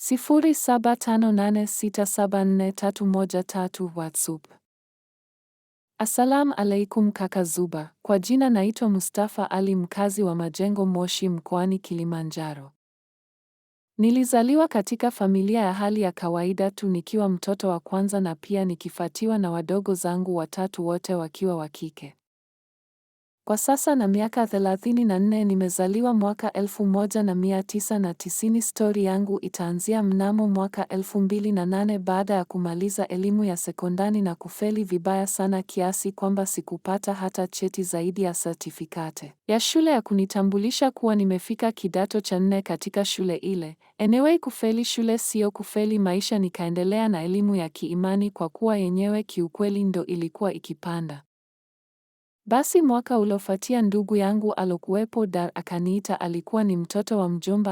0758674313 WhatsApp. Assalamu alaikum kaka Zuba. Kwa jina naitwa Mustafa Ali, mkazi wa Majengo Moshi mkoani Kilimanjaro. Nilizaliwa katika familia ya hali ya kawaida tu, nikiwa mtoto wa kwanza na pia nikifuatiwa na wadogo zangu watatu, wote wakiwa wa kike. Kwa sasa na miaka 34, nimezaliwa mwaka 1990. Stori yangu itaanzia mnamo mwaka 2008 baada ya kumaliza elimu ya sekondari na kufeli vibaya sana kiasi kwamba sikupata hata cheti zaidi ya sertifikate ya shule ya kunitambulisha kuwa nimefika kidato cha 4 katika shule ile. Anyway, kufeli shule sio kufeli maisha, nikaendelea na elimu ya kiimani kwa kuwa yenyewe kiukweli ndo ilikuwa ikipanda. Basi mwaka uliofuatia ndugu yangu alokuwepo Dar akaniita, alikuwa ni mtoto wa mjomba